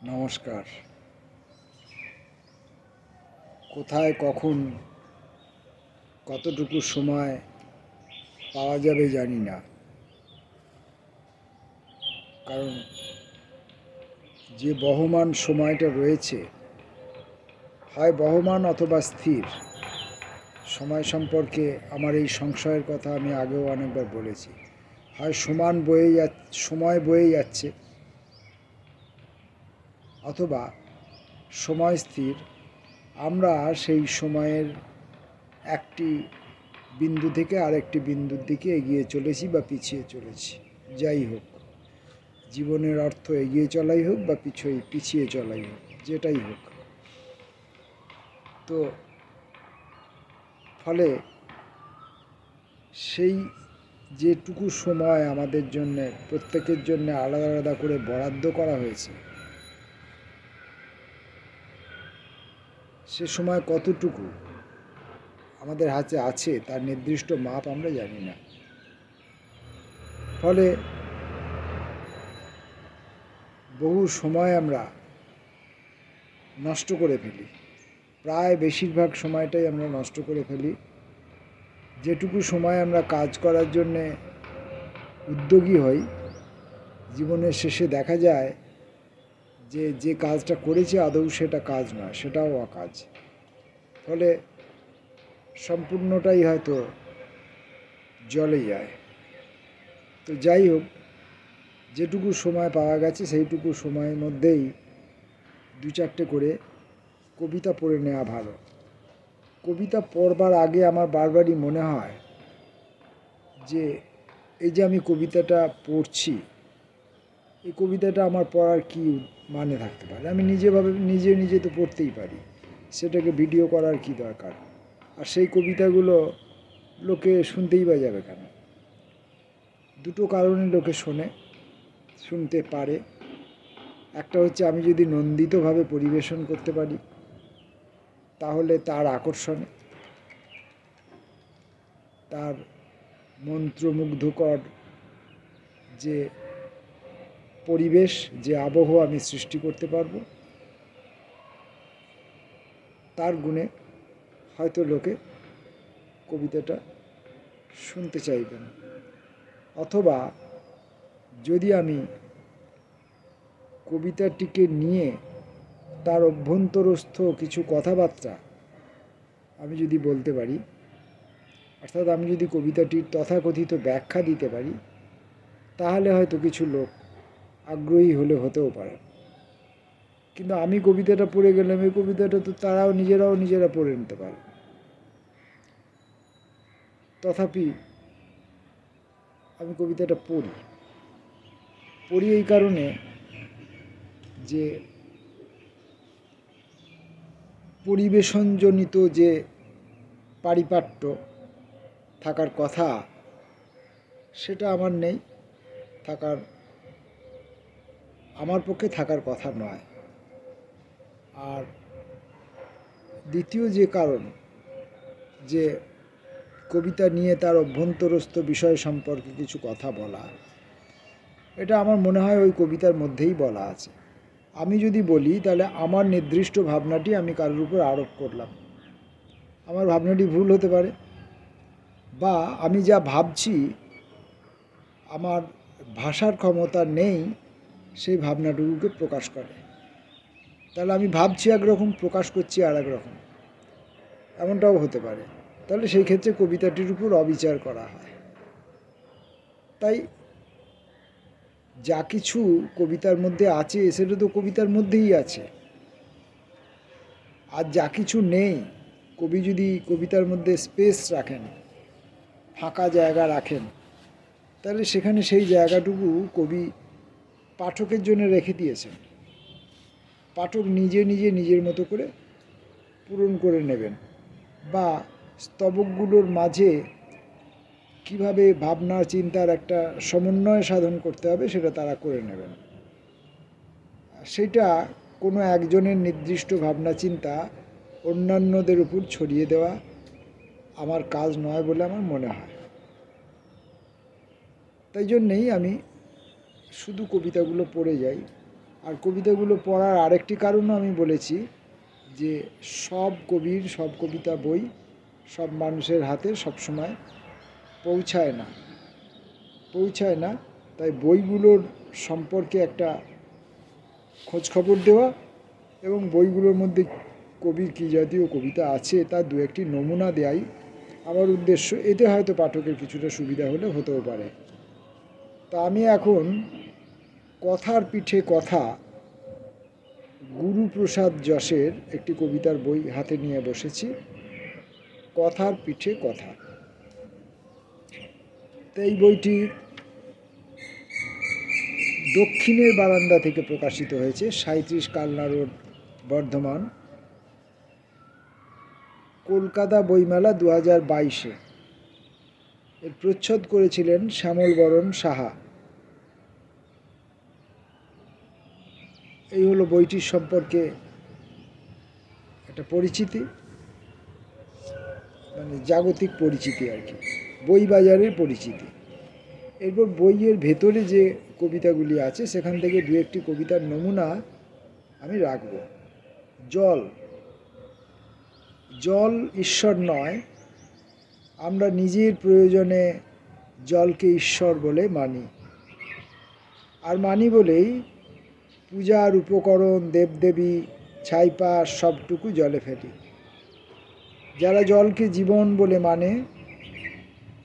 নমস্কার। কোথায় কখন কতটুকু সময় পাওয়া যাবে জানি না, কারণ যে বহমান সময়টা রয়েছে, হয় বহমান অথবা স্থির সময় সম্পর্কে আমার এই সংশয়ের কথা আমি আগেও অনেকবার বলেছি। হয় সময় বয়ে যাচ্ছে, অথবা সময় স্থির, আমরা সেই সময়ের একটি বিন্দু থেকে আরেকটি বিন্দুর দিকে এগিয়ে চলেছি বা পিছিয়ে চলেছি। যাই হোক, জীবনের অর্থ এগিয়ে চলাই হোক বা পিছিয়ে চলাই হোক, যেটাই হোক। তো ফলে সেই যেটুকু সময় আমাদের জন্য, প্রত্যেকের জন্য আলাদা আলাদা করে বরাদ্দ করা হয়েছে, সে সময় কতটুকু আমাদের হাতে আছে তার নির্দিষ্ট মাপ আমরা জানি না। ফলে বহু সময় আমরা নষ্ট করে ফেলি, প্রায় বেশিরভাগ সময়টাই আমরা নষ্ট করে ফেলি। যেটুকু সময় আমরা কাজ করার জন্যে উদ্যোগী হই, জীবনের শেষে দেখা যায় যে কাজটা করেছি আদৌ সেটা কাজ নয়, সেটাও অকাজ। ফলে সম্পূর্ণটাই হয়তো জলে যায়। তো যাই হোক, যেটুকু সময় পাওয়া গেছে সেইটুকু সময়ের মধ্যেই দু চারটে করে কবিতা পড়ে নেওয়া ভালো। কবিতা পড়বার আগে আমার বারবারই মনে হয় যে এই যে আমি কবিতাটা পড়ছি, এই কবিতাটা আমার পড়ার কী মানে থাকতে পারে। আমি নিজে তো পড়তেই পারি, সেটাকে ভিডিও করার কী দরকার। আর সেই কবিতাগুলো লোকে শুনতেই বা যাবে কেন? দুটো কারণে লোকে শুনতে পারে। একটা হচ্ছে, আমি যদি নন্দিতভাবে পরিবেশন করতে পারি তাহলে তার আকর্ষণে, তার মন্ত্রমুগ্ধকর যে পরিবেশ, যে আবহ আমি সৃষ্টি করতে পারবো, তার গুণে হয়তো লোকে কবিতাটা শুনতে চাইবেন। অথবা যদি আমি কবিতাটিকে নিয়ে তার অভ্যন্তরস্থ কিছু কথাবার্তা আমি যদি বলতে পারি, অর্থাৎ আমি যদি কবিতাটির তথাকথিত ব্যাখ্যা দিতে পারি, তাহলে হয়তো কিছু লোক আগ্রহী হতেও পারে। কিন্তু আমি কবিতাটা পড়ে গেলাম, এই কবিতাটা তো তারাও নিজেরা পড়ে নিতে পারে। তথাপি আমি কবিতাটা পড়ি এই কারণে যে পরিবেশনজনিত যে পারিপাট্য থাকার কথা, সেটা আমার পক্ষে থাকার কথা নয়। আর দ্বিতীয় যে কারণ, যে কবিতা নিয়ে তার অভ্যন্তরস্থ বিষয় সম্পর্কে কিছু কথা বলা, এটা আমার মনে হয় ওই কবিতার মধ্যেই বলা আছে। আমি যদি বলি তাহলে আমার নির্দিষ্ট ভাবনাটি আমি কারোর উপর আরোপ করলাম। আমার ভাবনাটি ভুল হতে পারে, বা আমি যা ভাবছি আমার ভাষার ক্ষমতা নেই সেই ভাবনাটুকুকে প্রকাশ করে। তাহলে আমি ভাবছি একরকম, প্রকাশ করছি আর এক রকম, এমনটাও হতে পারে। তাহলে সেই ক্ষেত্রে কবিতাটির উপর অবিচার করা হয়। তাই যা কিছু কবিতার মধ্যে আছে সেটা তো কবিতার মধ্যেই আছে, আর যা কিছু নেই, কবি যদি কবিতার মধ্যে স্পেস রাখেন, ফাঁকা জায়গা রাখেন, তাহলে সেখানে সেই জায়গাটুকু কবি পাঠকের জন্য রেখে দিয়েছেন। পাঠক নিজের মতো করে পূরণ করে নেবেন, বা স্তবকগুলোর মাঝে কিভাবে ভাবনা চিন্তার একটা সমন্বয় সাধন করতে হবে সেটা তারা করে নেবেন। সেটা কোনো একজনের নির্দিষ্ট ভাবনা চিন্তা অন্যান্যদের উপর ছড়িয়ে দেওয়া আমার কাজ নয় বলে আমার মনে হয়। তাই জন্যেই আমি শুধু কবিতাগুলো পড়ে যাই, আর কবিতাগুলো পড়ার আরেকটি কারণও আমি বলেছি যে সব কবির সব কবিতা বই সব মানুষের হাতে সবসময় পৌঁছায় না, তাই বইগুলোর সম্পর্কে একটা খোঁজখবর দেওয়া এবং বইগুলোর মধ্যে কবির কী জাতীয় কবিতা আছে তার দু একটি নমুনা দেওয়াই আমার উদ্দেশ্য। এতে হয়তো পাঠকের কিছুটা সুবিধা হতেও পারে। তা আমি এখন কথার পিঠে কথা গুরুপ্রসাদ যশের একটি কবিতার বই হাতে নিয়ে বসেছি, কথার পিঠে কথা। তো এই বইটি দক্ষিণের বারান্দা থেকে প্রকাশিত হয়েছে, 37 কালনা রোড, বর্ধমান, কলকাতা বইমেলা 2022-এ। এর প্রচ্ছদ করেছিলেন শ্যামল বরণ সাহা। এই হলো বইটির সম্পর্কে একটা পরিচিতি, মানে জাগতিক পরিচিতি আর কি, বই বাজারের পরিচিতি। এরপর বইয়ের ভেতরে যে কবিতাগুলি আছে সেখান থেকে দু একটি কবিতার নমুনা আমি রাখব। জল ঈশ্বর নয়, আমরা নিজের প্রয়োজনে জলকে ঈশ্বর বলে মানি, আর মানি বলেই পূজার উপকরণ দেবদেবী ছাইপাশ সবটুকু জলে ফেলি। যারা জলকে জীবন বলে মানে,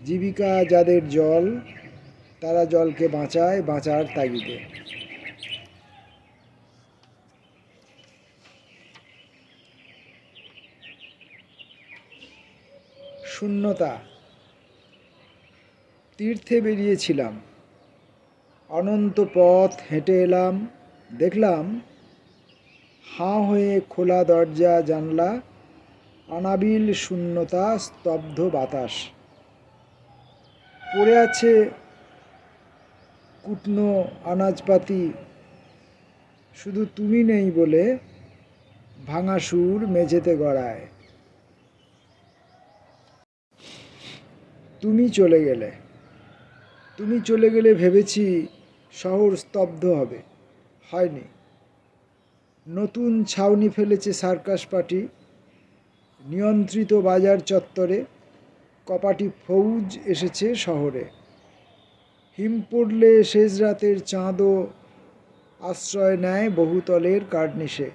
জীবিকা যাদের জল, তারা জলকে বাঁচায় বাঁচার তাগিদে। শূন্যতা। তীর্থে বেরিয়েছিলাম, অনন্ত পথ হেঁটে এলাম, দেখলাম হাঁ হয়ে খোলা দরজা জানলা, অনাবিল শূন্যতা, স্তব্ধ বাতাস। পড়ে আছে কুটনো আনাজপাতি, শুধু তুমি নেই বলে ভাঙা সুর মেঝেতে গড়ায়। তুমি চলে গেলে ভেবেছি শহর স্তব্ধ হবে, হয়নি। নতুন ছাউনি ফেলেছে সার্কাস পার্টি, নিয়ন্ত্রিত বাজার চত্বরে কপাটি ফৌজ এসেছে শহরে। হিম পড়লে শেষ রাতের চাঁদও আশ্রয় নেয় বহুতলের কার্নিশে।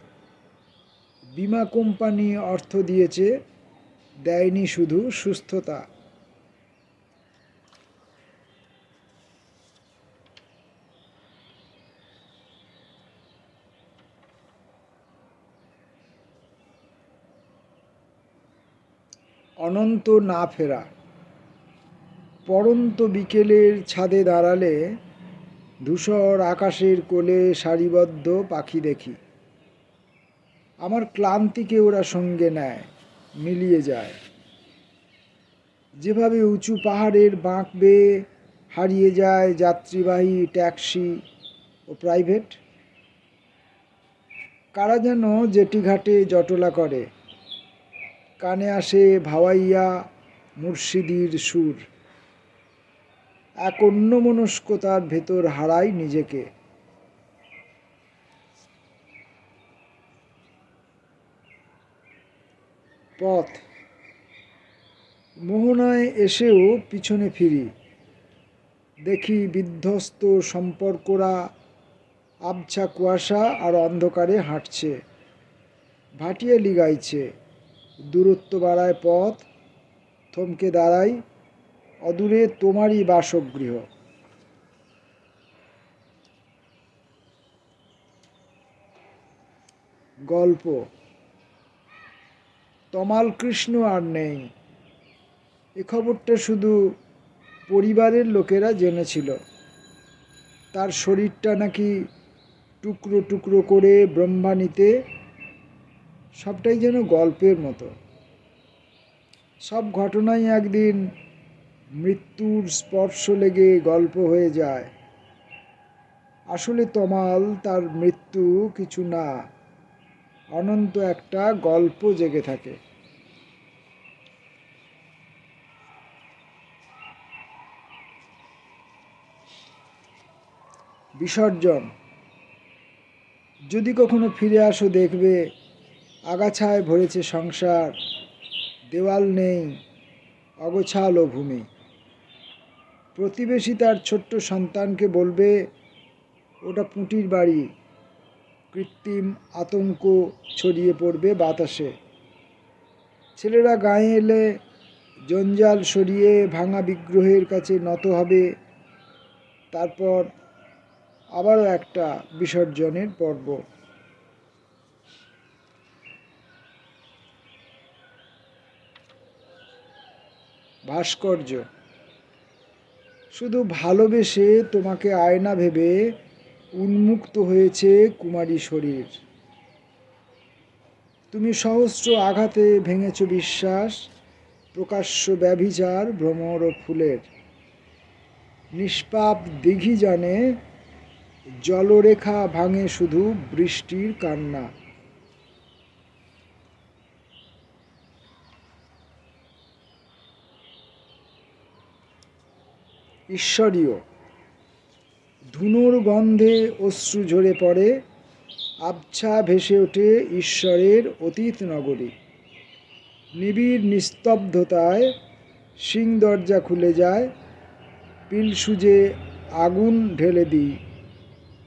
বিমা কোম্পানি অর্থ দিয়েছে, দেয়নি শুধু সুস্থতা। অনন্ত না ফেরা। পড়ন্ত বিকেলের ছাদে দাঁড়ালে ধূসর আকাশের কোলে সারিবদ্ধ পাখি দেখি। আমার ক্লান্তিকে ওরা সঙ্গে নেয়, মিলিয়ে যায়। যেভাবে উঁচু পাহাড়ের বাঁক বেয়ে হারিয়ে যায় যাত্রীবাহী ট্যাক্সি ও প্রাইভেট। কারা যেন জেটিঘাটে জটলা করে, কানে আসে ভাওয়াইয়া মুর্শিদির সুর। এক অন্যমনস্কতার ভেতর হারাই নিজেকে। পথ। মোহনায় এসেও পিছনে ফিরি, দেখি বিধ্বস্ত সম্পর্করা আবছা কুয়াশা আর অন্ধকারে হাঁটছে। ভাটিয়ালি গাইছে, দূরত্ব বাড়ায় পথ, থমকে দাঁড়াই, অদূরে তোমারই বাসগৃহ। গল্প। তমাল কৃষ্ণ আর নেই, এ খবরটা শুধু পরিবারের লোকেরা জেনেছিল। তার শরীরটা নাকি টুকরো টুকরো করে ব্রহ্মানিতে। সবটাই যেন গল্পের মতো। সব ঘটনাই একদিন মৃত্যুর স্পর্শ লেগে গল্প হয়ে যায়। আসলে তমাল, তার মৃত্যু কিছু না, অনন্ত একটা গল্প জেগে থাকে। বিসর্জন। যদি কখনো ফিরে আসো দেখবে আগাছায় ভরেছে সংসার, দেওয়াল নেই, অগোছালো ভূমি। প্রতিবেশী তার ছোট্ট সন্তানকে বলবে ওটা পুঁটির বাড়ি। কৃত্রিম আতঙ্ক ছড়িয়ে পড়বে বাতাসে। ছেলেরা গায়ে এলে জঞ্জাল সরিয়ে ভাঙা বিগ্রহের কাছে নত হবে। তারপর আবারও একটা বিসর্জনের পর্ব। ভাস্কর্য। শুধু ভালোবেসে তোমাকে আয়না ভেবে উন্মুক্ত হয়েছে কুমারী শরীর। তুমি সহস্র আঘাতে ভেঙেছ বিশ্বাস, প্রকাশ্য ব্যভিচার ভ্রমর ফুলের। নিষ্পাপ দিঘি জানে জলরেখা ভাঙে শুধু বৃষ্টির কান্না। ঈশ্বরীয়। ধুনোর গন্ধে অশ্রু ঝরে পড়ে, আবছা ভেসে ওঠে ঈশ্বরের অতীত নগরী। নিবিড় নিস্তব্ধতায় সিং দরজা খুলে যায়, পিল সুজে আগুন ঢেলে দিই,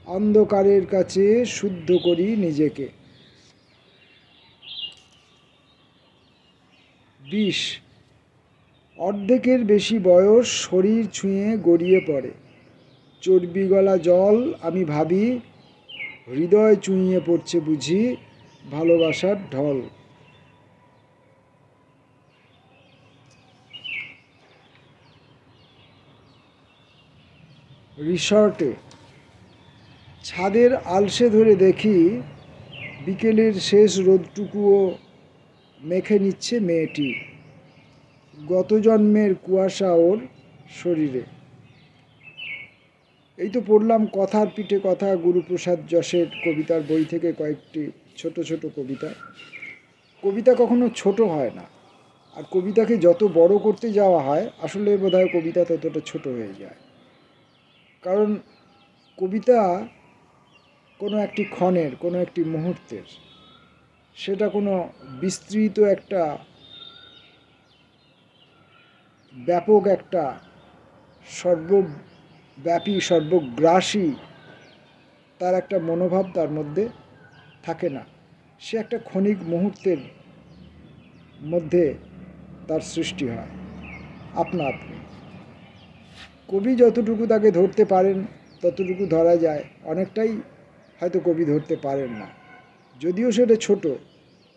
অন্ধকারের কাছে শুদ্ধ করি নিজেকে। বিষ। অর্ধেকের বেশি বয়স শরীর ছুঁয়ে গড়িয়ে পড়ে। চর্বি গলা জল, আমি ভাবি হৃদয় চুইয়ে পড়ছে বুঝি ভালোবাসার ঢল। রিসর্টে। ছাদের আলসে ধরে দেখি বিকেলের শেষ রোদটুকুও মেখে নিচ্ছে মেয়েটি। গত জন্মের কুয়াশা ওর শরীরে। এই তো পড়লাম কথার পিঠে কথা, গুরুপ্রসাদ যশের কবিতার বই থেকে কয়েকটি ছোট ছোট কবিতা। কবিতা কখনো ছোট হয় না, আর কবিতাকে যত বড় করতে যাওয়া হয় আসলে বোধহয় কবিতা ততটা ছোট হয়ে যায়। কারণ কবিতা কোনো একটি ক্ষণের, কোনো একটি মুহূর্তের, সেটা কোনো বিস্তৃত একটা ব্যাপক একটা সর্বব্যাপী সর্বগ্রাসী তার একটা মনোভাব তার মধ্যে থাকে না। সে একটা ক্ষণিক মুহূর্তের মধ্যে তার সৃষ্টি হয় আপনা আপনি। কবি যতটুকু তাকে ধরতে পারেন ততটুকু ধরা যায়, অনেকটাই হয়তো কবি ধরতে পারেন না। যদিও সেটা ছোট,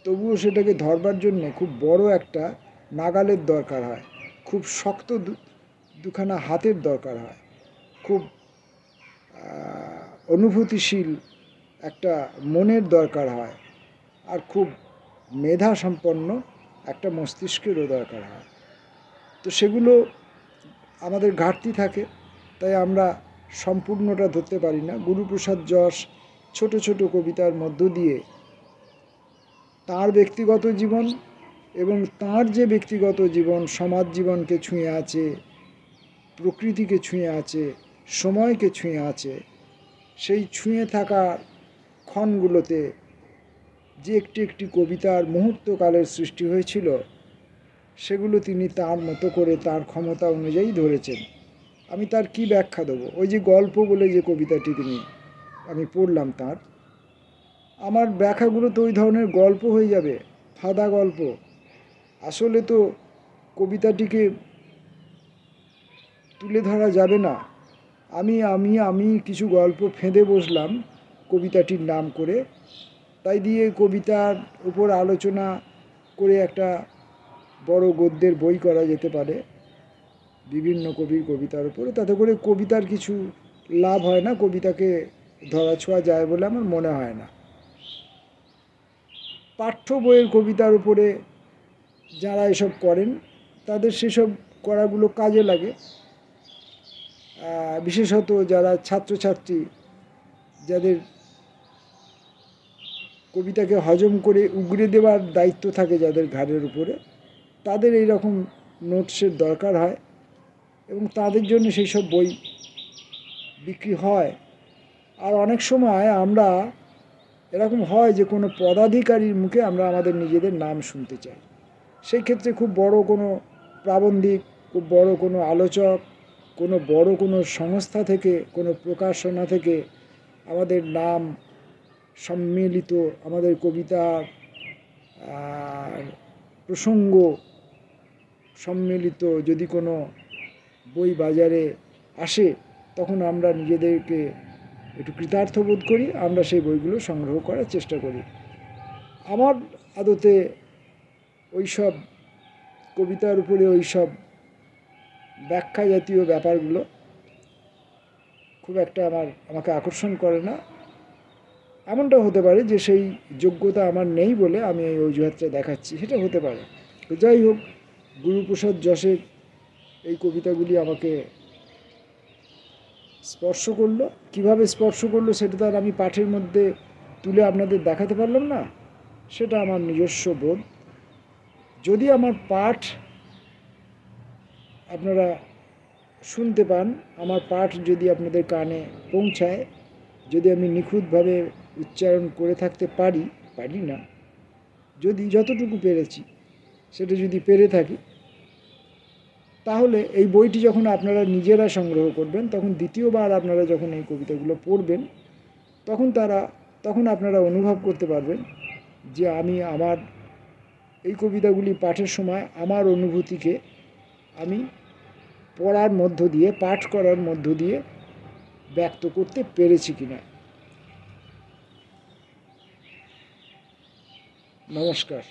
তবুও সেটাকে ধরবার জন্যে খুব বড় একটা নাগালের দরকার হয়, খুব শক্ত দুখানা হাতের দরকার হয়, খুব অনুভূতিশীল একটা মনের দরকার হয়, আর খুব মেধা সম্পন্ন একটা মস্তিষ্কেরও দরকার হয়। তো সেগুলো আমাদের ঘাটতি থাকে, তাই আমরা সম্পূর্ণটা ধরতে পারি না। গুরুপ্রসাদ যশ ছোট ছোট কবিতার মধ্য দিয়ে তাঁর ব্যক্তিগত জীবন এবং তাঁর যে ব্যক্তিগত জীবন সমাজ জীবনকে ছুঁয়ে আছে, প্রকৃতিকে ছুঁয়ে আছে, সময়কে ছুঁয়ে আছে, সেই ছুঁয়ে থাকা ক্ষণগুলোতে যে একটি একটি কবিতার মুহূর্তকালের সৃষ্টি হয়েছিল, সেগুলো তিনি তার মতো করে তার ক্ষমতা অনুযায়ী ধরেছেন। আমি তার কি ব্যাখ্যা দেবো? ওই যে গল্প বলে যে কবিতাটি আমি পড়লাম তার, আমার ব্যাখ্যাগুলো তো ওই ধরনের গল্প হয়ে যাবে, ফাঁদা গল্প। আসলে তো কবিতাটিকে তুলে ধরা যাবে না। আমি আমি আমি কিছু গল্প ফেঁদে বসলাম কবিতাটির নাম করে, তাই দিয়ে কবিতার উপর আলোচনা করে একটা বড় গদ্যের বই করা যেতে পারে বিভিন্ন কবির কবিতার উপরে। তাতে করে কবিতার কিছু লাভ হয় না, কবিতাকে ধরাছোঁয়া যায় বলে আমার মনে হয় না। পাঠ্য বইয়ের কবিতার উপরে যারা এসব করেন তাদের সেসব করাগুলো কাজে লাগে। বিশেষত যারা ছাত্রছাত্রী, যাদের কবিতাকে হজম করে উগরে দেওয়ার দায়িত্ব থাকে যাদের ঘাড়ের উপরে, তাদের এই রকম নোটসের দরকার হয় এবং তাদের জন্য সেই সব বই বিক্রি হয়। আর অনেক সময় আমরা এরকম হয় যে কোনো পদাধিকারীর মুখে আমরা আমাদের নিজেদের নাম শুনতে চাই। সেই ক্ষেত্রে খুব বড় কোনো প্রাবন্ধিক, খুব বড় কোনো আলোচক, কোনো বড় কোনো সংস্থা থেকে, কোনো প্রকাশনা থেকে আমাদের নাম সম্মিলিত, আমাদের কবিতার প্রসঙ্গ সম্মিলিত যদি কোনো বই বাজারে আসে, তখন আমরা নিজেদেরকে একটু কৃতার্থ বোধ করি, আমরা সেই বইগুলো সংগ্রহ করার চেষ্টা করি। আমার আদতে ওইসব কবিতার উপরে ওইসব ব্যাখ্যা জাতীয় ব্যাপারগুলো খুব একটা আমাকে আকর্ষণ করে না। এমনটাও হতে পারে যে সেই যোগ্যতা আমার নেই বলে আমি এই অজুহাতটা দেখাচ্ছি, সেটা হতে পারে। তো যাই হোক, গুরুপ্রসাদ যশের এই কবিতাগুলি আমাকে স্পর্শ করলো। কিভাবে স্পর্শ করলো সেটা তো আর আমি পাঠের মধ্যে তুলে আপনাদের দেখাতে পারলাম না, সেটা আমার নিজস্ব বোধ। যদি আমার পাঠ আপনারা শুনতে পান, আমার পাঠ যদি আপনাদের কানে পৌঁছায়, যদি আমি নিখুঁতভাবে উচ্চারণ করে থাকতে পারি না, যদি যতটুকু পেরেছি সেটা যদি পেরে থাকি, তাহলে এই বইটি যখন আপনারা নিজেরা সংগ্রহ করবেন, তখন দ্বিতীয়বার আপনারা যখন এই কবিতাগুলো পড়বেন, তখন আপনারা অনুভব করতে পারবেন যে আমি আমার এই কবিতাগুলি পাঠের সময় আমার অনুভূতিকে আমি পড়ার মধ্য দিয়ে, পাঠ করার মধ্য দিয়ে ব্যক্ত করতে পেরেছি কিনা। নমস্কার।